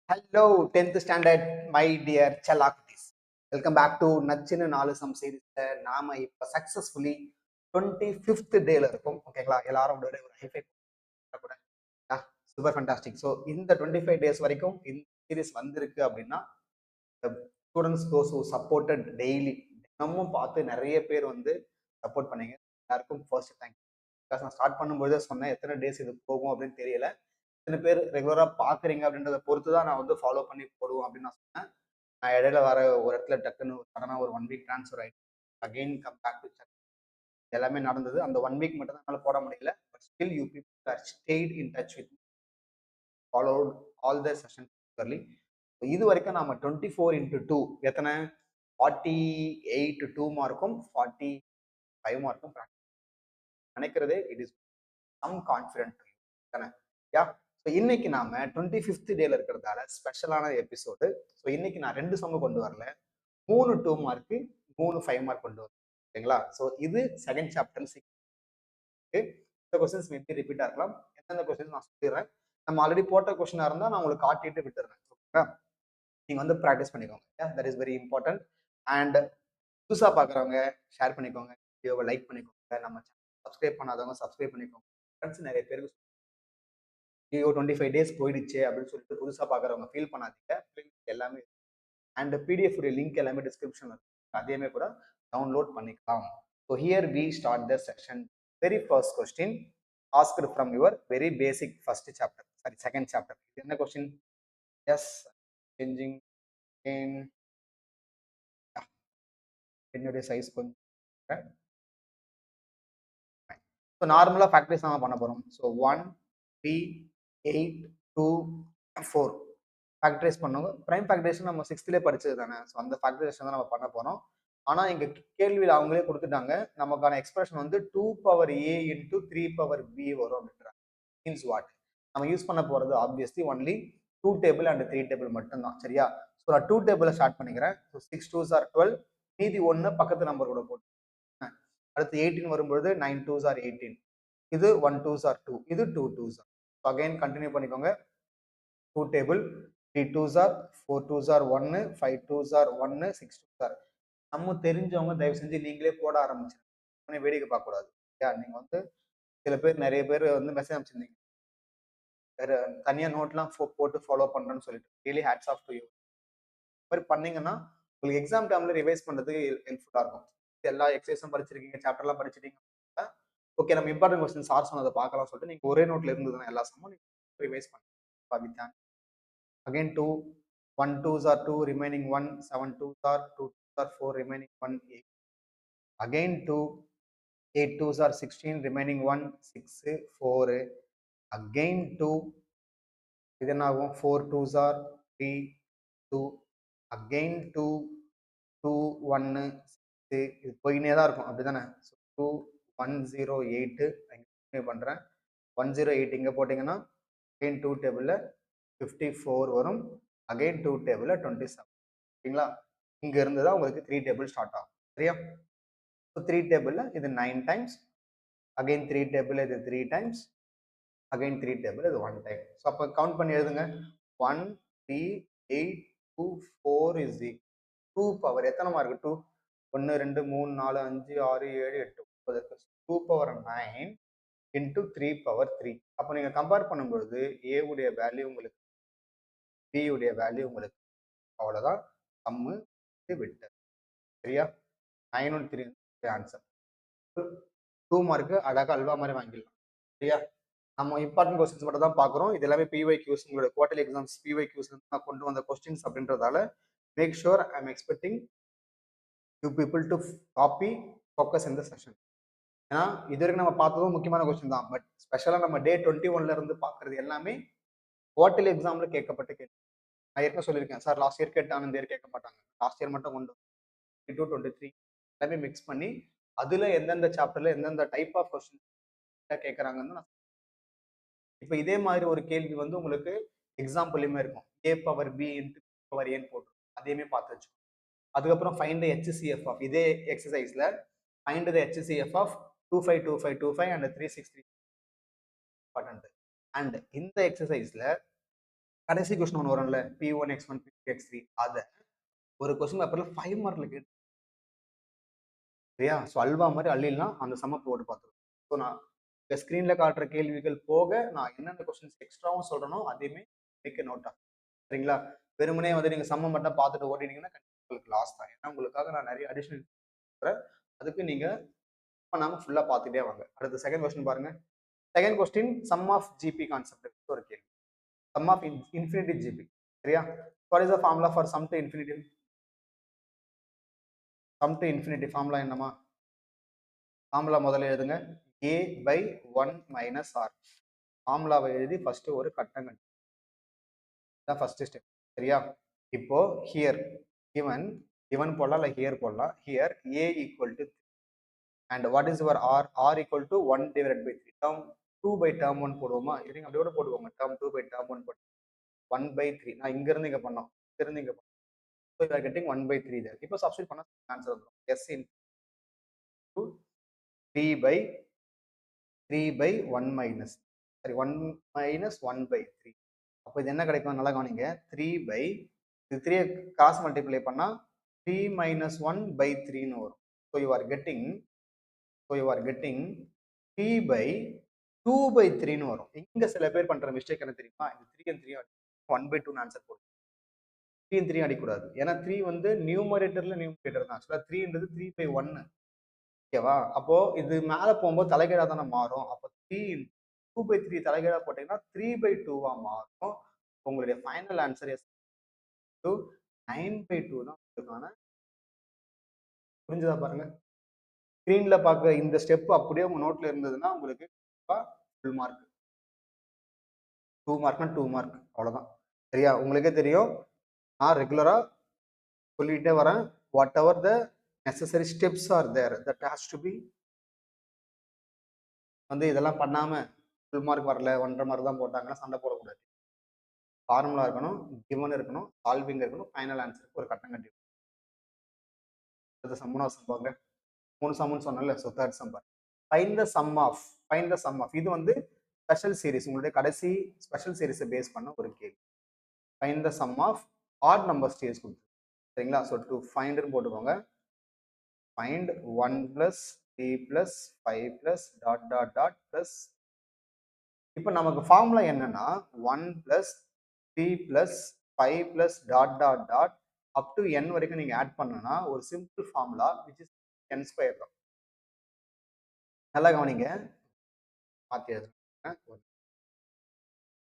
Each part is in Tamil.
Hello, 10th standard, my dear Chalakutis. Welcome back to நச்சின்னு நாலு சம் சீரீஸ்ல நாம இப்ப சக்சஸ்ஃபுல்லி 25th டேல இருக்கோம். ஓகேங்களா? எல்லாரும் ஒரு ஹைஃபை கூட சூப்பர் ஃபண்டாஸ்டிக். ஸோ இந்த 25 days வரைக்கும் இந்த சீரீஸ் வந்திருக்கு அப்படின்னா students those who supported daily தினமும் பார்த்து நிறைய பேர் வந்து சப்போர்ட் பண்ணீங்க. எல்லாருக்கும் ஃபர்ஸ்ட் தேங்க்ஸ். பிகாஸ் நான் ஸ்டார்ட் பண்ணும்போதே சொன்னேன் எத்தனை டேஸ் இது போகும் அப்படின்னு தெரியல. எத்தனை பேர் ரெகுலரா பாக்குறீங்க அப்படின்றத பொறுத்து தான் நான் வந்து ஃபாலோ பண்ணி போடுவோம் அப்படின்னு நான் சொன்னேன். நான் இடையில வர ஒரு இடத்துல டக்குன்னு சடனா ஒரு 1 week ட்ரான்ஸ்ஃபர் ஆயிட்டு again come back to check. எல்லாமே நடந்தது. அந்த 1 week மட்டும் தான் என்னால போட முடியல. But still you people are state in touch with followed all the session regularly. இது வரைக்கும் நாம 24x2 எத்தனை 48 2 மார்க்கும் 45 மார்க்கும் நினைக்கிறதே இட் இஸ் சம் கான்ஃபிடென்ட் தானே யா. ஸோ இன்னைக்கு நாம 25th டேல இருக்கிறதால ஸ்பெஷலான எபிசோடு. ஸோ இன்னைக்கு நான் 2 சம்மு கொண்டு வரல, 3 2 மார்க்கு 3 5 மார்க் கொண்டு வரேன். ஓகேங்களா? ஸோ இது செகண்ட் சாப்டர் 6. இந்த கொஸ்டின்ஸ் மேபி ரிப்பீட்டா இருக்கலாம். எந்தெந்த கொஸ்டின்ஸ் நான் சொல்லிடுறேன். நம்ம ஆல்ரெடி போட்ட கொஸ்டினா இருந்தா நான் உங்களுக்கு காட்டிட்டு விட்டுறேன். ஓகேங்களா? நீங்க வந்து ப்ராக்டிஸ் பண்ணிக்கோங்க. That is very important. And புதுசா பாக்குறவங்க ஷேர் பண்ணிக்கோங்க, வீடியோவை லைக் பண்ணிக்கோங்க, நம்ம சப்ஸ்கிரைப் பண்ணாதவங்க சப்ஸ்கிரைப் பண்ணிக்கோங்க. ஃப்ரெண்ட்ஸ் நிறைய பேருக்கு 25 days போயிடுச்சு அப்படின்னு சொல்லிட்டு புதுசா பாக்குறவங்க ஃபீல் பண்ணாதீங்க. எல்லாமே அண்ட் பிடிஎஃப் லிங்க் எல்லாமே டிஸ்கிரிப்ஷன்ல இருக்கு. அதையுமே கூட டவுன்லோட் பண்ணிக்கலாம். So here we start the session. Very first question asked from your very basic first chapter, sorry second chapter. என்ன கொஸ்டின்? எஸ், சேஞ்சிங் என்னுடைய சைஸ் கொஞ்சம். ஸோ நார்மலாக ஃபேக்டரிஸ் நம்ம பண்ண போகிறோம். ஸோ 1 3 8 2 4 ஃபேக்டரைஸ் பண்ணுங்க. பிரைம் ஃபேக்டரேஷன் நம்ம 6th படிச்சது தானே. ஸோ அந்த ஃபேக்டரேஷன் தான் நம்ம பண்ண போகிறோம். ஆனால் இங்கே கேள்வியில் அவங்களே கொடுத்துட்டாங்க, நமக்கான எக்ஸ்பிரஷன் வந்து 2 power a into 3 power b வரும் அப்படின்றாங்க. Means what? நம்ம யூஸ் பண்ண போகிறது obviously only 2 table and 3 table மட்டும்தான். சரியா? ஸோ நான் 2 டேபிளை ஸ்டார்ட் பண்ணிக்கிறேன். ஸோ 6 2s are 12, மீதி 1 பக்கத்து நம்பர் கூட போட்டு. அடுத்து 18 வரும்பொழுது 9 2s are 18, இது 1 2s are 2, இது 2 2s are. So again continue பண்ணிக்கோங்க. 2 table 3 2s are 4 2s are 1 5 2s are 1 6 2s are. நம்ம தெரிஞ்சவங்க தயவு செஞ்சு நீங்களே போட ஆரம்பிச்சிருங்க, வேடிக்கை பார்க்க கூடாது. நீங்க வந்து சில பேர் நிறைய பேர் வந்து மெசேஜ் அனுப்பிச்சிருந்தீங்க, தனியா நோட்லாம் போட்டு ஃபாலோ பண்றேன்னு சொல்லிட்டு really hats off to you. இந்த மாதிரி பண்ணீங்கன்னா உங்களுக்கு எக்ஸாம் டைம்ல ரிவைஸ் பண்றதுக்கு ஹெல்ப்ஃபுல்லா இருக்கும். எல்லா எக்ஸசைஸும் படிச்சிருக்கீங்க, சாப்டர்லாம் படிச்சிட்டீங்க, ஓகே நம்ம இம்பார்ட்டன்ட் கொஸ்டின் சார் சொன்னதை பார்க்கலாம் சொல்லிட்டு நீங்க ஒரே நோட்ல இருந்ததுன்னா எல்லா சமமும் நீங்க ரிவைஸ் பண்ணுங்க. Again 2 1 2s are 2 remaining 1 7 2s are 2 2s are 4 remaining 1 8. Again 2 8 2s are 16 remaining 1 6 4. Again 2 இது என்ன ஆகும்? 4 2s are 3 2. Again 2 2 1 6. இது போயினே தான் இருக்கும், அப்படிதானே? 2 1 0 8 பண்றேன். 108 இங்க போட்டீங்கன்னா அகைன் 2 டேபிள்ல 54 வரும். அகைன் 2 டேபிள்ல 27. சரிங்களா? இங்க இருந்து தான் உங்களுக்கு 3 டேபிள் ஸ்டார்ட் ஆகும். சரியா? 3 டேபிள்ல இது 9 டைம்ஸ், அகைன் 3 டேபிள் இது 3 டைம்ஸ், அகைன் 3 டேபிள் இது 1 டைம். ஸோ அப்போ கவுண்ட் பண்ணி எழுதுங்க. 1 3 8 2 4 இஸ் 2 பவர் எத்தனை மார்க்? 2 1 2 3 4 5 6 7 8 9 2 power 9 into 3 power 3. அப்போ நீங்க கம்பேர் பண்ணும்பொழுது ஏ உடைய வேல்யூ உங்களுக்கு, பி உடைய வேல்யூ உங்களுக்கு, அவ்வளவுதான். சம்மு விட்டு. சரியா? 9 and 3 ஆன்சர். 2 மார்க்கு அழகா அல்வா மாதிரி வாங்கிடலாம். சரியா? நம்ம இம்பார்ட்டன்ட் கொஸ்டின்ஸ் மட்டும் தான் பார்க்குறோம். இது எல்லாமே பிஒய்க்யூஸ், உங்களோட குவார்டர்லி எக்ஸாம்ஸ் பிஒய்க்யூஸ் நான் கொண்டு வந்த கொஸ்டின்ஸ் அப்படின்றதால make sure I am expecting you people to copy focus இந்த செஷன். ஏன்னா இது வரைக்கும் நம்ம பார்த்ததும் முக்கியமான கொஸ்டின் தான். பட் ஸ்பெஷலாக நம்ம டே 21ல இருந்து பார்க்கறது எல்லாமே குவார்டர்லி எக்ஸாம்ல கேட்கப்பட்ட கேள்வி. நான் ஏற்கனவே சொல்லியிருக்கேன் சார், லாஸ்ட் இயர் கேட்டாங்க, இந்த இயர் கேட்க மாட்டாங்க. லாஸ்ட் இயர் மட்டும் கொண்டு 22 23 எல்லாமே மிக்ஸ் பண்ணி அதுல எந்தெந்த சாப்டர்ல எந்தெந்த டைப் ஆஃப் கொஸ்டின் கேட்கறாங்கன்னு நான். இப்போ இதே மாதிரி ஒரு கேள்வி வந்து உங்களுக்கு எக்ஸாம்பிள்லயுமே இருக்கும். A power B into power ஏன்னு போட்டு அதையுமே பார்த்து வச்சு. அதுக்கப்புறம் ஃபைண்ட் த ஹெச்சிஎஃப் ஆஃப், இதே எக்ஸசைஸ்ல find the HCF of 252525 and 363. And இந்த எக்ஸசைஸ்ல கடைசி கொஸ்டின் ஒன்று வரும்ல P1 X1 P2 X3 அதை ஒரு கொஸ்டின் பேப்பர்ல 5 மார்க்ல கேட்டு சரியா? ஸோ அல்வா மாதிரி அள்ளிடலாம் அந்த சம்ம போட்டு பார்த்துருவோம். ஸோ நான் இந்த ஸ்க்ரீன்ல காட்டுற கேள்விகள் போக நான் என்னென்ன கொஸ்டின்ஸ் எக்ஸ்ட்ராவும் சொல்றேனோ அதையுமே மேக் நோட் ஆஃப் சரிங்களா? வெறுமனே வந்து நீங்க சம்ம மட்டும் பார்த்துட்டு ஓடிட்டீங்கன்னா கண்டிப்பா உங்களுக்கு லாஸ் தான். ஏன்னா உங்களுக்காக நான் நிறைய அடிஷனல் அதுக்கு நீங்க பண்ணாம ஃபுல்லா பார்த்துட்டே வாங்க. அடுத்த செகண்ட் கொஸ்டின் பாருங்க. Second question sum of GP concept ஒரு கேள்வி. சம் ஆஃப் இன்ஃபினிட்டி ஜிபி சரியா? What is the formula for sum to infinity? Sum to infinity formula என்னமா? ஃபார்முலா முதல்ல எழுதுங்க. a by 1 minus r. ஃபார்முலாவை எழுதி ஃபர்ஸ்ட் ஒரு கட்டம் கட்டு. இதான் ஃபர்ஸ்ட் ஸ்டெப் சரியா? இப்போ ஹியர் given given போடலாம் இல்லை ஹியர் போடலாம். Here a equal to and what is your r equal to 1 divided by 3 term 2 by term 1 போடுவோமா? இருங்க அப்படியே கூட போடுவோங்க. term 2 by term 1 போட்டு 1 by 3 நான் இங்க இருந்து இங்க பண்ணோம். இங்க இருந்து இங்க பண்ணோம். so you are getting 1 by 3 there. இப்போ சப்ஸ்டிட் பண்ணா ஆன்சர் வந்துரும். s into 3 by 3 by 1 minus சரி 1 minus 1 by 3. அப்போ இது என்ன கிடைக்கும்? நல்லா கவனிங்க. 3 by இது 3 கிராஸ் மல்டிப்ளை பண்ணா 3 minus 1 by 3 ன்னு வரும். so you are getting 3 by 2 by 3 ன்னு வரும். இங்க சில பேர் பண்ற மிஸ்டேக் என்ன தெரியுமா? இந்த 3 and 3 1 by 2 ஆன்சர் போடும். 3 and 3 அடிக்கூடாது. ஏன்னா 3 வந்து நியூமரேட்டர்ல நியூமரேட்டர் தான். ஆக்சுவலா 3ன்றது 3 by 1 ஓகேவா? அப்போ இது மேல போகும்போது தலைகீழா தானே மாறும். அப்போ 3 2 by 3 தலைகீழா போட்டீங்கன்னா 3 by 2வா மாறும். உங்களுடைய ஃபைனல் ஆன்சர் எஸ் 9 by 2 தான் உங்களுக்கான. புரிஞ்சுதா பாருங்க? ஸ்கிரீன்ல பார்க்குற இந்த ஸ்டெப் அப்படியே உங்க நோட்ல இருந்ததுன்னா உங்களுக்கு ஃபுல் மார்க். 2 மார்க்னா 2 மார்க் அவ்வளவுதான். சரியா? உங்களுக்கே தெரியும் நான் ரெகுலரா சொல்லிட்டே வரேன். Whatever the necessary steps are there that has to be வந்து இதெல்லாம் பண்ணாம ஃபுல் மார்க் வரல 1.5 மார்க் தான் போட்டாங்கன்னா சண்டை போடக்கூடாது. ஃபார்முலா இருக்கணும், கிவன் இருக்கணும், சால்விங் இருக்கணும், ஃபைனல் ஆன்சருக்கு ஒரு கட்டம் கட்டி. அது மூணாவது சம் பாருங்க. 3 சம்னு சொன்னல. ஸோ தேர்ட் சம் பாருங்க. ஃபைண்ட் த சம் ஆஃப் இது வந்து ஸ்பெஷல் சீரிஸ் உங்களுடைய கடைசி ஸ்பெஷல் சீரிஸை பேஸ் பண்ண ஒரு கேள்வி. Find the sum of odd number series கொடுத்து சரிங்களா? ஸோ டு ஃபைண்ட்னு போட்டுக்கோங்க. Find 1 plus 3 plus 5 plus dot dot dot plus. இப்போ நமக்கு ஃபார்முலா என்னன்னா 1 plus 3 plus 5 plus dot dot dot up to n வரைக்கும் நீங்க ஆட் பண்ணனா ஒரு simple formula which is n square தான். நல்லா கவனிங்க. மாத்தி எழுதுறேன்.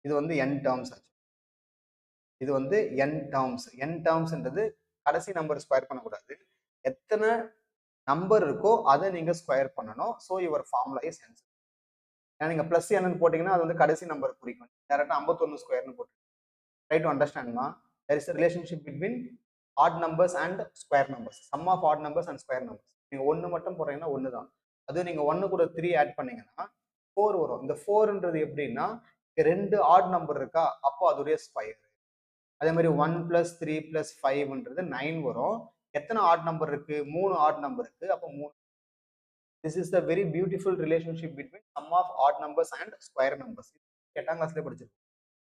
இது வந்து n டேர்ம்ஸ் ஆச்சு. இது வந்து n டேர்ம்ஸ். n டேர்ம்ஸ்ன்றது கடைசி நம்பர் ஸ்கொயர் பண்ணக்கூடாது. எத்தனை நம்பர் இருக்கோ அதை நீங்க ஸ்கொயர் பண்ணணும். So your formula is n. ஏன்னா நீங்க பிளஸ் n போட்டீங்கன்னா அது வந்து கடைசி நம்பர் குறிக்கும். டேரக்டா 51 ஸ்கொயர்னு போட்டு. ட்ரை டு அண்டர்ஸ்டாண்ட்மா. there is a relationship between odd numbers and square numbers. sum of odd numbers and square numbers. நீங்க 1 மட்டும் போடுறீங்கன்னா 1 தான். அது நீங்க 1 கூட 3 ஆட் பண்ணீங்கன்னா 4 வரும். இந்த 4ன்றது எப்படின்னா ரெண்டு ஆட் நம்பர் இருக்கா அப்போ அதோடைய ஸ்கொயர். அதே மாதிரி 1 plus 3 plus 5ன்றது 9 வரும். எத்தனை ஆட் நம்பர் இருக்கு? 3 ஆட் நம்பர் இருக்கு. அப்போ 3. This is the very beautiful relationship between sum of odd numbers and square numbers. 8ஆம் கிளாஸ்ல படிச்சிருக்கோம்.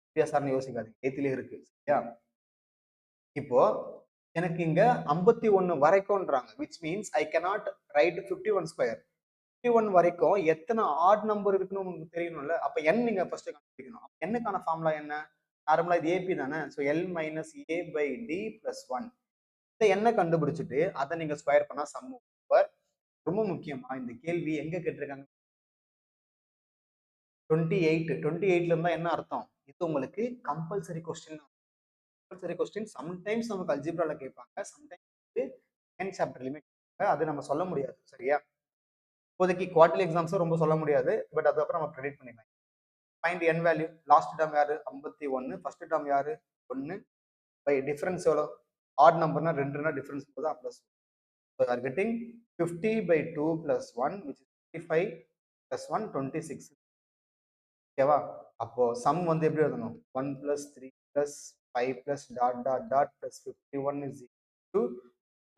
வித்தியாசாரம் யோசிக்காதீங்க. 8லே இருக்கு சரியா? இப்போ எனக்கு இங்க 51 வரைக்கும்ன்றாங்க which means I cannot write 51 square. 51 வரைக்கும் எத்தனை ஆட் நம்பர் இருக்குன்னு உங்களுக்கு தெரியணும்ல. அப்ப n நீங்க ஃபர்ஸ்ட் கண்டுபிடிக்கணும். என்னக்கான ஃபார்முலா என்ன? நார்மலா இது AP தானே. So l minus a by d plus 1. இந்த என்ன கண்டுபிடிச்சிட்டு அதை நீங்க ஸ்கொயர் பண்ணா சம் ஓவர். ரொம்ப முக்கியமா இந்த கேள்வி எங்க கேட்டிருக்காங்க? 28ல இருந்தா என்ன அர்த்தம்? இது உங்களுக்கு compulsory question. Compulsory question sometimes நமக்கு அல்ஜிப்ரால கேட்பாங்க. சம்டைம்ஸ் செகண்ட் சாப்டர்லயுமே அது நம்ம சொல்ல முடியாது சரியா? இப்போதைக்கு குவார்டர்லி எக்ஸாம்ஸ் ரொம்ப சொல்ல முடியாது. பட் அதுக்கப்புறம் நம்ம ப்ரெடிக்ட் பண்ணிக்கலாம். Find n value. Last term யாரு? 51. ஃபர்ஸ்ட் டேர்ம் யாரு? 1 பை டிஃபரன்ஸ் எவ்வளோ? ஆட் நம்பர்னா 2னா டிஃபரன்ஸ் போதா plus. So are getting 50 by 2 plus 1 which is 55 plus 1 26. ஓகேவா? அப்போ சம் வந்து எப்படி எழுதணும்? 1 plus 3 plus 5 plus dot dot dot plus 51 is equal to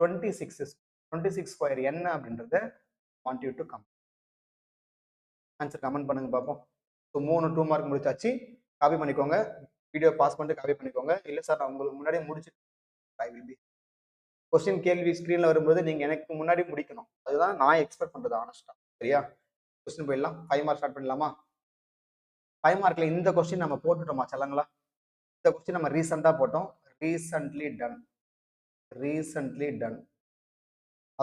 26. 26 square என்ன அப்படின்றத want you to come. Answer comment பண்ணுங்க பார்ப்போம். ஸோ 3 2 மார்க் முடிச்சாச்சு. காப்பி பண்ணிக்கோங்க. வீடியோ பாஸ் பண்ணிட்டு காப்பி பண்ணிக்கோங்க. இல்ல சார் நான் உங்களுக்கு முன்னாடியே முடிச்சுட்டு ஐ வில் பி கொஸ்டின் கேள்வி ஸ்க்ரீன்ல வரும்போது நீங்க எனக்கு முன்னாடி முடிக்கணும். அதுதான் நான் எக்ஸ்பெக்ட் பண்றது ஹானஸ்ட்டா. சரியா? கொஸ்டின் போயிடலாம். 5 மார்க் ஸ்டார்ட் பண்ணலாமா? 5 மார்க்ல இந்த கொஸ்டின் நம்ம போட்டுட்டோமா செல்லங்களா? இந்த கொஸ்டின் நம்ம ரீசெண்டா போட்டோம். Recently done. Recently done.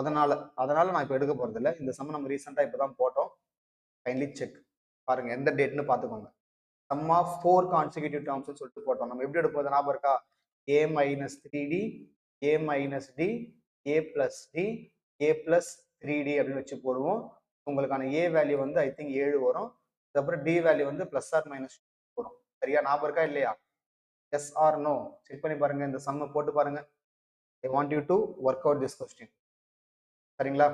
அதனால அதனால நான் இப்ப எடுக்க போறது இல்ல. இந்த சம் நம்ம ரீசெண்டா இப்பதான் போட்டோம். Kindly check. பாருங்க எந்த டேட்னு பாத்துக்கோங்க. சம் ஆஃப் 4 கான்சிக்யூட்டிவ் டேர்ம்ஸ் சொல்லிட்டு போட்டோம். நம்ம எப்படி எடுப்போம் ஞாபகம் இருக்கா? a minus 3d, a minus d, a plus d, a plus 3d அப்படின்னு வச்சு போடுவோம். உங்களுக்கான a வேல்யூ வந்து ஐ திங்க் 7 வரும். அதுக்கப்புறம் d வேல்யூ வந்து பிளஸ் ஆர் மைனஸ் வரும். சரியா ஞாபகம் இருக்கா இல்லையா? எஸ் ஆர் நோ செக் பண்ணி பாருங்க. இந்த சம்ம போட்டு பாருங்க. I want you to work out this question. சரிங்களா?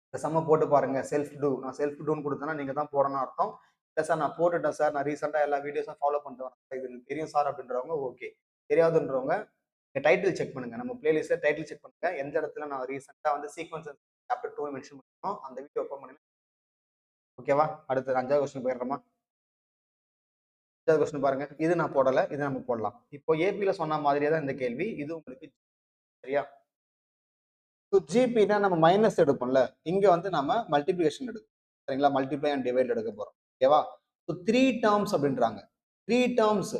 இந்த சம்ம போட்டு பாருங்க. Self two. நான் செல்ஃப் டூன்னு கொடுத்தேன்னா நீங்க தான் போடணும் அர்த்தம். இல்லை சார் நான் போட்டுட்டேன் சார், நான் ரீசெண்டாக எல்லா வீடியோஸும் ஃபாலோ பண்ணிட்டு வரேன், இது தெரியும் சார் அப்படின்றவங்க ஓகே. தெரியாதுன்றவங்க டைட்டில் செக் பண்ணுங்க. நம்ம பிளேலிஸ்ட்ல டைட்டில் செக் பண்ணுங்க. எந்த இடத்துல நான் ரீசெண்டாக வந்து சீக்வன்ஸ் சாப்டர் 2 மென்ஷன் பண்ணணும் அந்த வீடியோ ஓப்பன் பண்ணி ஓகேவா? அடுத்து 5வது கொஸ்டின் போயிடுறோமா? 5வது கொஸ்டின் பாருங்க. இது நான் போடல, இது நம்ம போடலாம். இப்போ ஏபில சொன்ன மாதிரியே தான் இந்த கேள்வி. இது உங்களுக்கு சரியா? ஜிபினா நம்ம மைனஸ் எடுப்போம்ல, இங்க வந்து நம்ம மல்டிபிளிகேஷன் எடுக்கும். சரிங்களா? மல்டிப்ளை அண்ட் டிவைட் எடுக்க போறோம். ஓகேவா? ஸோ 3 டேர்ம்ஸ் அப்படின்றாங்க. 3 டேர்ம்ஸ்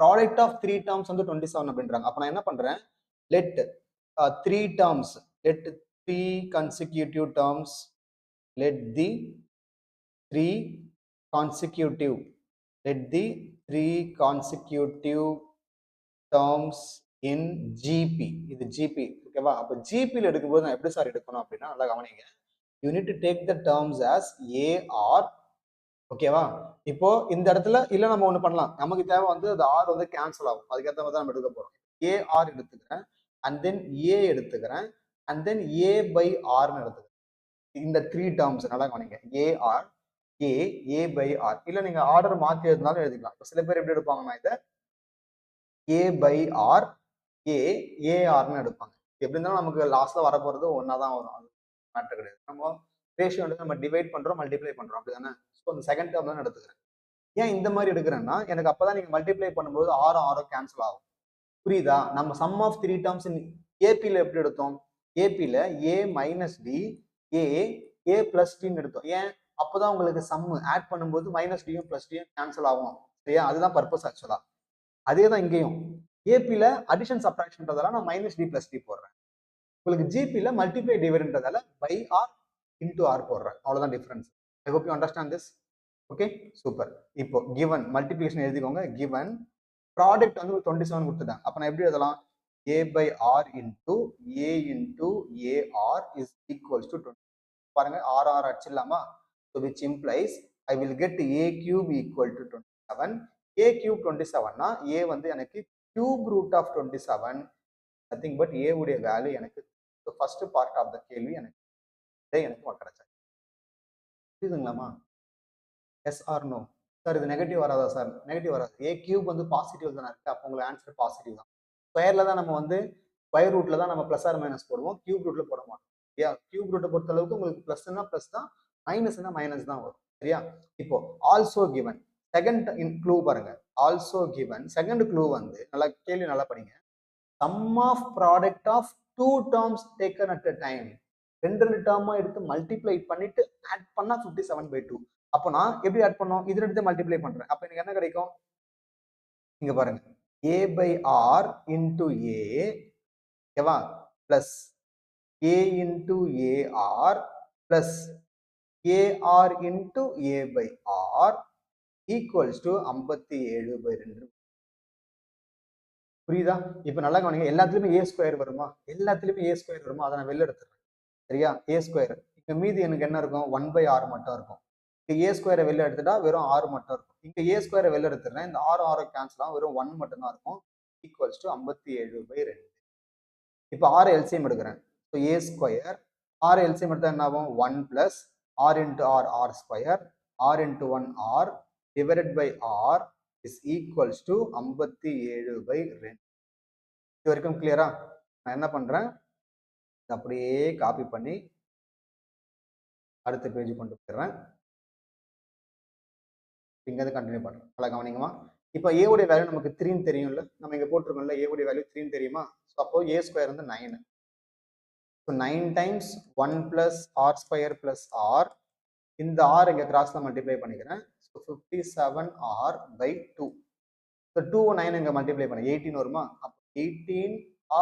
ப்ராடக்ட் ஆஃப் 3 டேர்ம்ஸ் வந்து 27 அப்படின்றாங்க. அப்ப நான் என்ன பண்றேன்? Let 3 terms, let 3 consecutive terms, let the 3 consecutive, let the 3 consecutive terms in GP. இது GP ஓகேவா? அப்ப GP ல எடுக்கும்போது நான் எப்படி சார் எடுக்கணும் அப்படின்னா நல்லா கவனிங்க. You need to take the terms as A or ஓகேவா? இப்போ இந்த இடத்துல இல்ல நம்ம ஒண்ணு பண்ணலாம். நமக்கு தேவை வந்து அது ஆர் வந்து கேன்சல் ஆகும். அதுக்கேற்ற மாதிரி தான் நம்ம எடுக்க போறோம். ஏ ஆர் எடுத்துக்கிறேன் அண்ட் தென் ஏ எடுத்துக்கிறேன் அண்ட் தென் ஏ பை ஆர்னு எடுத்துக்கிறேன். இந்த 3 டேர்ம்ஸ் நல்லா கவனிங்க. A r a a by r. இல்ல நீங்க ஆர்டர் மாத்தி எழுதினாலும் எழுதிக்கலாம். சில பேர் எப்படி எடுப்பாங்கன்னா இதை ஏ பை ஆர் ஏ ஏஆர்னு எடுப்பாங்க. எப்படி இருந்தாலும் நமக்கு லாஸ்ட்ல வர போறது ஒன்னா தான் வரும். அது மேட்டர் கிடையாது. நம்ம ரேஷியோ வந்து நம்ம டிவைட் பண்றோம், மல்டிப்ளை பண்றோம் அப்படிதானே? ஸோ அந்த செகண்ட் டேர்ம் தான் எடுத்துக்கிறேன். ஏன் இந்த மாதிரி எடுக்கிறேன்னா எனக்கு அப்பதான் நீங்க மல்டிப்ளை பண்ணும்போது ஆறும் ஆறும் கேன்சல் ஆகும். புரியுதா? நம்ம சம் ஆஃப் 3 டேர்ம்ஸ் ஏபில எப்படி எடுத்தோம்? ஏபில ஏ மைனஸ் டி ஏ ஏ பிளஸ் டின்னு எடுத்தோம். ஏன்? அப்பதான் உங்களுக்கு சம் ஆட் பண்ணும்போது மைனஸ் டியும் பிளஸ் டியும் கேன்சல் ஆகும். சரியா? அதுதான் பர்பஸ் ஆக்சுவலா. அதே தான் இங்கேயும். ஏபில அடிஷன் சப்ட்ராக்ஷன்றதால நான் மைனஸ் டி பிளஸ் டி போடுறேன். உங்களுக்கு ஜிபில மல்டிப்ளை டிவைட்ன்றதால பை ஆர் இன்டு ஆர் போடுறேன். அவ்வளவுதான் difference. I hope you understand this. Okay super. இப்போ கிவன் மல்டிபிளிகேஷன் எழுதிக்கோங்க. கிவன் ப்ராடக்ட் வந்து 27 கொடுத்துட்டாங்க. அப்ப நான் எப்படி எழுதலாம்? a by r into a into ar is equals to 20. பாருங்க r r அடிச்சிடலாமா? so which implies I will get a cube equal to 27. a cube 27 னா a வந்து எனக்கு cube root of 27 nothing but a உடைய வேல்யூ எனக்கு ஃபர்ஸ்ட் பார்ட் ஆஃப் த கேள்வி எனக்கு கிடைச்சது. புரியுதுங்களாமா? Yes or no? சார் இது நெகட்டிவ் வராதா சார்? நெகட்டிவ் வராது. ஏ கியூப் வந்து பாசிட்டிவ் தானே இருக்கு. அப்போ உங்களுக்கு ஆன்சர் பாசிட்டிவ் தான். ஸ்கொயர்ல தான் நம்ம வந்து ஸ்கொயர் ரூட்ல தான் நம்ம பிளஸ் ஆர் மைனஸ் போடுவோம். கியூப் ரூட்ல போட மாட்டோம். சரியா? கியூப் ரூட்டை பொறுத்த அளவுக்கு உங்களுக்கு பிளஸ்னா பிளஸ் தான், மைனஸ்னா மைனஸ் தான் வரும். சரியா? இப்போ ஆல்சோ கிவன் செகண்ட் க்ளூ பாருங்க. ஆல்சோ கிவன் செகண்ட் க்ளூ வந்து நல்லா கேள்வி நல்லா படிங்க. Sum of product of 2 terms taken at a time. ரெண்டு டேர்மா எடுத்து மல்டிப்ளை பண்ணிட்டு ஆட் பண்ணா 57/2. அப்போ நான் எப்படி ஆட் பண்ணோம்? இது ரெண்டு மல்டிப்ளை பண்றேன். அப்ப எனக்கு என்ன கிடைக்கும்? இங்க பாருங்க. a by r into a ஓகேவா? Plus a into ar plus ar into a by r equals to 57/2. புரியுதா? இப்ப நல்லா கவனிங்க. எல்லாத்துலயுமே a ஸ்கொயர் வருமா? எல்லாத்துலயுமே a ஸ்கொயர் வருமா? அதை நான் வெளில எடுத்துறேன். சரியா? a square. இங்க மீதி எனக்கு என்ன இருக்கும்? 1/r மட்டும் இருக்கும். இங்க a ஸ்கொயரை வெளில எடுத்துட்டா வெறும் r மட்டும் இருக்கும். இங்க a ஸ்கொயரை வெளில எடுத்துறேன். இந்த r r கேன்சல் ஆகும். வெறும் 1 மட்டும் தான் இருக்கும். Equals to 57/2. இப்போ r எல்சிஎம் எடுக்கிறேன். So a square r LCM எடுத்தா என்ன ஆகும்? 1 plus r into r r square r into 1 r divided by r is equals to 57/2. இது வரைக்கும் கிளியரா? நான் என்ன பண்றேன்? அப்படியே காப்பி பண்ணி அடுத்த பேஜ் கொண்டு போயிடுறேன். இங்க இருந்து கண்டினியூ பண்றேன். நல்லா கவனிங்கம்மா. இப்போ a உடைய வேல்யூ நமக்கு 3ன்னு தெரியும்ல, நம்ம இங்க போட்டிருக்கோம்ல a உடைய வேல்யூ 3ன்னு தெரியுமா? ஸோ அப்போ a ஸ்கொயர் வந்து 9. So 9 times 1 plus r square plus r, இந்த ஆர் இங்க கிராஸ்ல மல்டிப்ளை பண்ணிக்கிறேன். So 57 r by 2. ஸோ 2 9 இங்க மல்டிப்ளை பண்ண 18 வருமா? அப்போ 18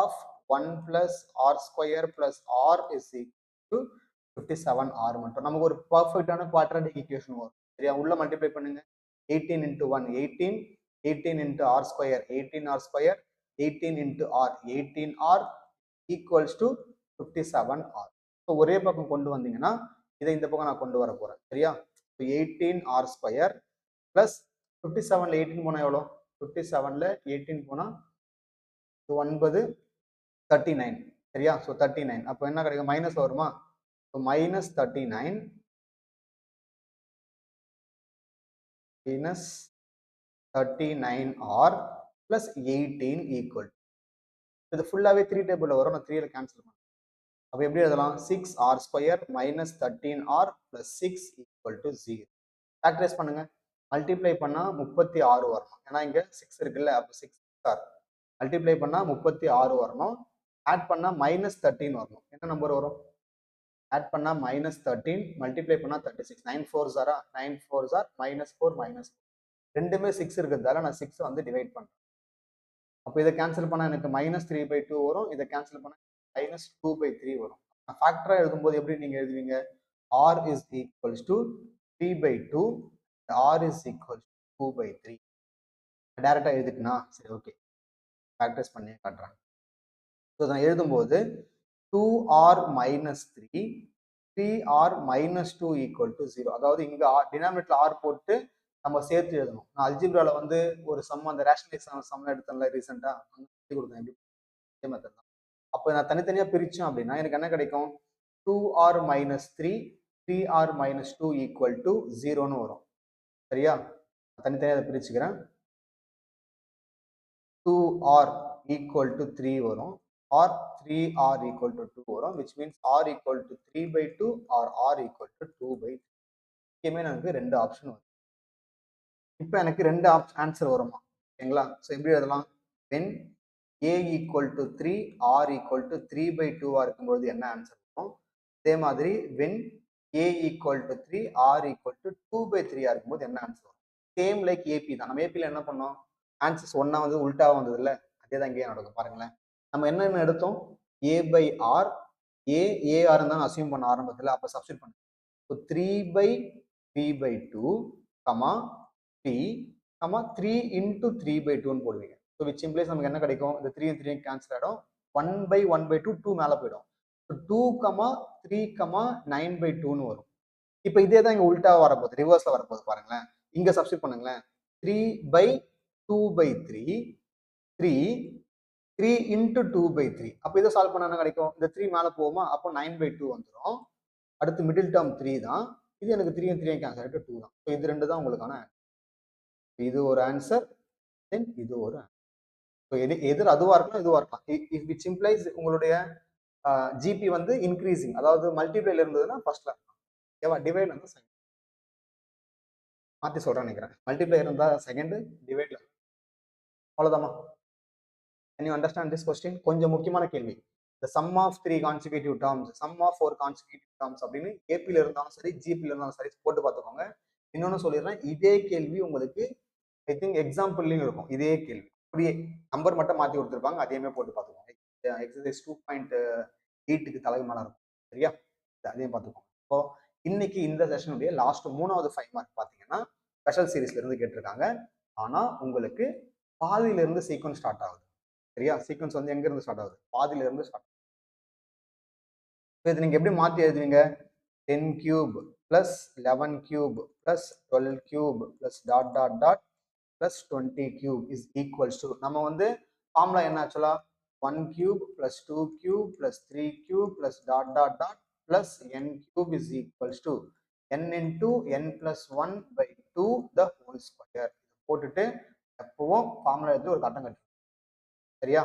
of 1 plus r square plus r is equal to 57 r மட்டும். நமக்கு ஒரு பர்ஃபெக்டான குவாட்ராட்டிக் ஈக்குவேஷன் வரும். சரியா? உள்ள மல்டிப்ளை பண்ணுங்க. 18 into 1 18, 18 into r square 18r square, 18 into r 18r equals to 57r. So ஒரே பக்கம் கொண்டு வந்தீங்கன்னா இதை இந்த பக்கம் நான் கொண்டு வர போறேன். சரியா? 18r square பிளஸ் 57ல 18 போனா எவ்வளோ? 57ல 18 போனா 9 39. சரியா? ஸோ 39. அப்போ என்ன கிடைக்கும்? மைனஸ் வருமா? So minus 39 minus 39r plus 18 equal. இது ஃபுல்லாவே 3 டேபிள்ல வரும். நான் 3ல கேன்சல் பண்ணுறேன். அப்போ எப்படி எழுதலாம்? 6r square minus 13r plus 6 equal to 0. Factorise பண்ணுங்க. மல்டிப்ளை பண்ணா 36 வரணும். ஏன்னா இங்க 6 இருக்குல்ல, அப்போ 6 ஆர் மல்டிப்ளை பண்ணா 36 வரணும். ஆட் பண்ணா மைனஸ் 13 வரணும். என்ன நம்பர் வரும்? ஆட் பண்ணா மைனஸ் 13, மல்டிப்ளை பண்ணா 36. 9 4 ஆரா? 9 4 ஆர் மைனஸ் 4 மைனஸ். ரெண்டுமே 6 இருக்கிறதால நான் 6 வந்து டிவைட் பண்றேன். அப்போ இதை கேன்சல் பண்ணா எனக்கு மைனஸ் 3/2 வரும். இதை கேன்சல் பண்ணா மைனஸ் 2/3 வரும். ஃபேக்டரா எழுதும்போது எப்படி நீங்க எழுதுவீங்க? R is equals to 3/2, R is equals 2/3. டைரக்டா எழுதிட்டுனா சரி, ஓகே. ஃபேக்டரைஸ் பண்ணி காட்டுறேன். ஸோ நான் எழுதும்போது 2r minus 3, 3r minus 2 equal to 0. அதாவது இங்க டினாமினேட்டர் ஆர் போட்டு நம்ம சேர்த்து எழுதணும். நான் அல்ஜிப்ரால வந்து ஒரு சம், அந்த ரேஷனலைஸ் சம் எடுத்தேன்ல ரீசெண்டா, சொல்லி கொடுத்தேன். எப்படி மெத்தட் தான். அப்போ நான் தனித்தனியா பிரிச்சேன் அப்படின்னா எனக்கு என்ன கிடைக்கும்? 2r minus 3, 3r minus 2 equal to 0ன்னு வரும். சரியா? தனித்தனியா அதை பிரிச்சுக்கிறேன். 2r ஈக்குவல் டு 3 வரும், or 3r equal to 2 வரும், which means r equal to 3/2 or r equal to 2/3. இங்கேயுமே எனக்கு ரெண்டு ஆப்ஷன் வரும். இப்போ எனக்கு ரெண்டு ஆன்சர் வருமா? சரிங்களா? ஸோ எப்படி எழுதலாம்? when a equal to 3, r equal to 3/2 இருக்கும்போது என்ன ஆன்சர் வரும்? அதே மாதிரி when a equal to 3, r equal to 2/3 இருக்கும்போது என்ன ஆன்சர் வரும்? சேம் லைக் ஏபி தான். நம்ம ஏபியில் என்ன பண்ணோம்? ஆன்சர்ஸ் ஒன்னா வந்து உல்டாவா வந்தது இல்லை? அதே தான் இங்கேயே நடக்கும். பாருங்களேன், நம்ம என்னென்ன எடுத்தோம்? a by r, ar தான் அசியூம் பண்ண ஆரம்பத்தில். அப்போ சப்ஸ்டிட் பண்ண 3/3/2, 3, 3 into 3/2ன்னு போடுவீங்க. ஸோ விச் இம்ப்ளைஸ் நமக்கு என்ன கிடைக்கும்? இந்த 3 3 கேன்சல் ஆகிடும். 1/1/2 2 மேலே போயிடும். 2, 3, 9/2ன்னு வரும். இப்போ இதே தான் இங்க உல்டா வரப்போகுது, ரிவர்ஸ்ல வரப்போகுது. பாருங்களேன், இங்க சப்ஸ்டிட் பண்ணுங்களேன். 3/2/3, 3 3 into 2/3. அப்போ இதை சால்வ் பண்ண என்ன கிடைக்கும்? இந்த 3 மேலே போகுமா? அப்போ 9/2 வந்துடும். அடுத்து மிடில் டேர்ம் 3 தான். இது எனக்கு 3 3 கேன்சல் ஆகிட்டு 2 தான். ஸோ இது ரெண்டு தான் உங்களுக்கான ஆன்சர். இது ஒரு ஆன்சர், தென் இது ஒரு ஆன்சர். ஸோ எதிர் அதுவா இருக்கலாம், இதுவா இருக்கலாம். விச் இம்ப்ளைஸ் உங்களுடைய ஜிபி வந்து இன்க்ரீசிங், அதாவது மல்டிப்ளைல இருந்ததுன்னா ஃபர்ஸ்ட்ல இருக்கும். ஓகேவா? டிவைட் வந்து செகண்ட். மாற்றி சொல்றேன் நினைக்கிறேன். மல்டிப்ளை இருந்தால் second, டிவைட்ல. அவ்வளோதாமா? Can you understand this question? கொஞ்சம் முக்கியமான கேள்வி. The sum of 3 consecutive terms, sum of 4 consecutive terms அப்படின்னு ஏபியில் இருந்தாலும் சரி, ஜிபியில் இருந்தாலும் சரி போட்டு பார்த்துக்கோங்க. இன்னொன்னு சொல்லிடுறேன், இதே கேள்வி உங்களுக்கு ஐ திங்க் எக்ஸாம்பிள்லையும் இருக்கும். இதே கேள்வி அப்படியே நம்பர் மட்டும் மாற்றி கொடுத்துருப்பாங்க, அதையுமே போட்டு பார்த்துக்கோங்க. எக்ஸசைஸ் 2.8க்கு தலைக்கு மேலே இருக்கும். சரியா? அதையும் பார்த்துக்கோங்க. இப்போ இன்னைக்கு இந்த செஷனுடைய லாஸ்ட் 3வது 5 மார்க் பார்த்தீங்கன்னா ஸ்பெஷல் சீரீஸ்ல இருந்து கேட்டிருக்காங்க. ஆனா உங்களுக்கு பாதியில இருந்து சீக்வன்ஸ் ஸ்டார்ட் ஆகுது. சரியா? சீக்வன்ஸ் வந்து எங்க இருந்து ஸ்டார்ட் ஆகுது? பாதியில இருந்து ஸ்டார்ட் ஆகுது. இது நீங்க எப்படி மாத்தி எழுதுவீங்க? 10 cube plus 11 cube plus 12 cube plus dot dot dot plus 20 cube is equals to, நம்ம வந்து ஃபார்முலா என்ன ஆக்சுவலா? 1 cube plus 2 cube plus 3 cube plus dot dot dot plus n cube is equals to n into n plus 1 by 2 the whole square. போட்டுட்டு எப்பவும் ஃபார்முலா எடுத்து ஒரு கட்டம் கட்டு. சரியா?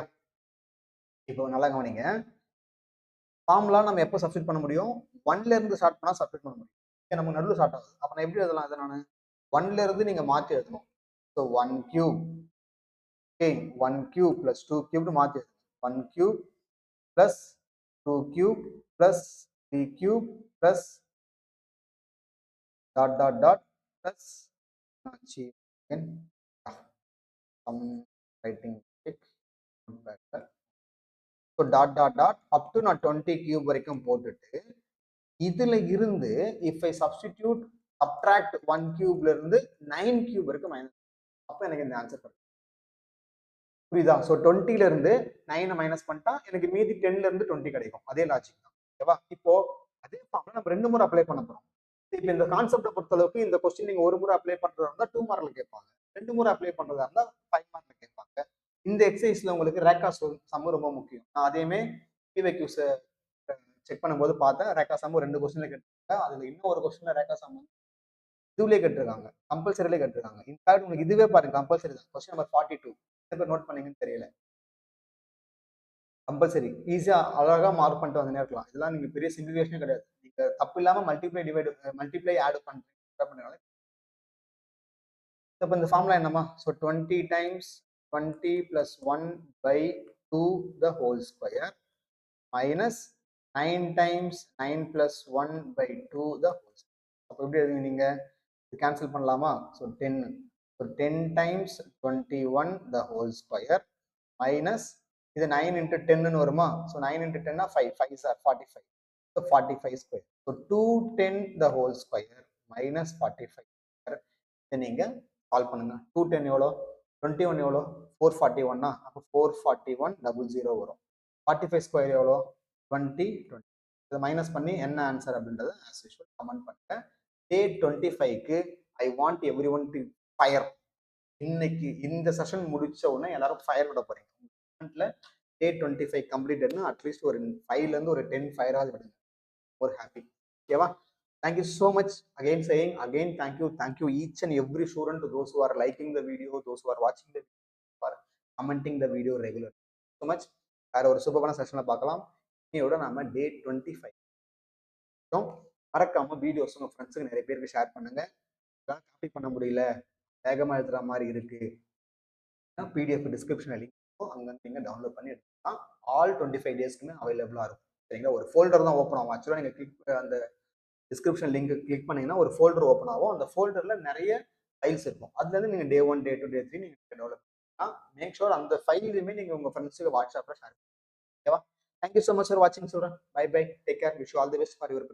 இப்போ நல்லா கவனிங்க. ஃபார்முலா நம்ம எப்போ சப்ஸ்டிட் பண்ண முடியும்? 1ல இருந்து ஸ்டார்ட் பண்ணா சப்ஸ்டிட் பண்ண முடியும். நமக்கு நடுவில் ஸ்டார்ட் ஆகுது. அப்போ நான் எப்படி எழுதலாம்? இதை நான் 1ல இருந்து நீங்க மாற்றி எழுதணும். So 1 cube okay 1 cube plus 2 கியூப்னு மாற்றி 1 cube plus 2 cube plus 3 cube plus dot dot dot plus some writing mistake. So dot dot dot up to நான் 20 கியூப் வரைக்கும் போட்டுட்டு இதுல இருந்து இஃப் ஐ சப்ஸ்டிடியூட் சப்ட்ராக்ட் 1 கியூப்ல இருந்து 9 கியூப் வரைக்கும் மைனஸ் அப்ப எனக்கு இந்த ஆன்சர் கிடைக்கும் புரியுதா ஸோ 20ல இருந்து 9 மைனஸ் பண்ணிட்டா எனக்கு மீதி 10ல இருந்து 20 கிடைக்கும் அதே லாஜிக் தான் ஓகேவா இப்போ அதே ஃபார்ம்ல நம்ம 2 முறை அப்ளை பண்ண போறோம் இப்போ இந்த கான்செப்டை பொறுத்தளவுக்கு இந்த கொஸ்டின் நீங்க ஒரு முறை அப்ளை பண்றதா இருந்தா 2 மார்க்ல கேட்பாங்க 2 முறை அப்ளை பண்றதா இருந்தா 5 மார்க்ல கேட்பாங்க இந்த எக்ஸசைஸ்ல உங்களுக்கு ரேக்கா சம் ரொம்ப முக்கியம் நான் அதையுமே பிவைக்யூஸ் செக் பண்ணும்போது பார்த்தேன் ரேக்கா சம் 2 கொஸ்டின்ல கேட்டிருக்காங்க அதுல இன்னும் ஒரு கொஸ்டின்ல ரேக்கா சம் இதுலயே கேட்டிருக்காங்க கம்பல்சரியிலே கேட்டிருக்காங்க இன்ஃபேக்ட் உங்களுக்கு இதுவே பாருங்க கம்பல்சரி தான் கொஸ்டின் நம்பர் 42 எத்தனை பேர் நோட் பண்ணீங்கன்னு தெரியல கம்பல்சரி ஈஸியா அழகா மார்க் பண்ணிட்டு வந்துனே இருக்கலாம் இதெல்லாம் நீங்க பெரிய சிம்பிளிஃபிகேஷனே கிடையாது நீங்க தப்பு இல்லாம மல்டிப்ளை ஆட் பண்றீங்க இப்போ இந்த ஃபார்முலா என்னமா so 20 times 20 plus 1 by 2 the whole square minus 9 times 9 plus 1 by 2 the whole square. அப்போ எப்படி எழுதுங்க நீங்க கேன்சல் பண்ணலாமா so 10 so 10 times 21 the whole square minus இது 9 into 10 வருமா so 9 into 10 5 5 is 45 so 45 square so 210 the whole square minus 45 square இதை நீங்க சால்வ் பண்ணுங்க 210 எவ்வளோ 21 எவ்வளோ 441 அப்போ 44100 வரும் 45 ஸ்கொயர் எவ்வளோ 20 இதை மைனஸ் பண்ணி என்ன ஆன்சர் அப்படின்றத ஆஸ் யூஷுவல் கமெண்ட் பண்ணுங்க டே 25க்கு I want everyone to fire இன்னைக்கு இந்த செஷன் முடிச்ச உடனே எல்லாரும் ஃபயர் விட போறீங்க டே 25 கம்ப்ளீட்டட்னா அட்லீஸ்ட் ஒரு 5ல இருந்து ஒரு 10 ஃபயராவது விடுங்க ஒரு ஹாப்பி ஓகேவா thank you so much again saying again thank you each and every student to those who are liking the video those who are watching the video who are commenting the video regularly so much வேற ஒரு சூப்பரான செஷன்ல பார்க்கலாம் இன்னையோட நாம டே 25 மறக்காம வீடியோஸ் உங்க ஃப்ரெண்ட்ஸுக்கு நிறைய பேருக்கு ஷேர் பண்ணுங்க காப்பி பண்ண முடியல வேகமா எழுதுற மாதிரி இருக்கு பிடிஎஃப் டிஸ்கிரிப்ஷன் லிங்க் அங்க நீங்க டவுன்லோட் பண்ணி எடுத்துக்கலாம் ஆல் 25 டேஸ்க்குமே அவைலபிளா இருக்கும் சரிங்களா ஒரு ஃபோல்டர் தான் ஓப்பன் ஆகும் ஆக்சுவலா நீங்க கிளிக் அந்த டிஸ்கிரிப்ஷன் லிங்க் கிளிக் பண்ணீங்கன்னா ஒரு ஃபோல்டர் ஓப்பன் ஆகும் அந்த ஃபோல்டர்ல நிறைய ஃபைல்ஸ் இருக்கும் அதுல இருந்து நீங்க டே 1 டே 2 டே 3 நீங்க டெவலப் பண்ணலாம் மேக் ஷூர் அந்த ஃபைலுமே நீங்க உங்க ஃப்ரெண்ட்ஸுக்கு வாட்ஸ்அப்ல ஷேர் பண்ணுங்க ஓகேவா தேங்க்யூ ஸோ மச் ஃபார் வாட்சிங் student bye bye take care wish all the best for your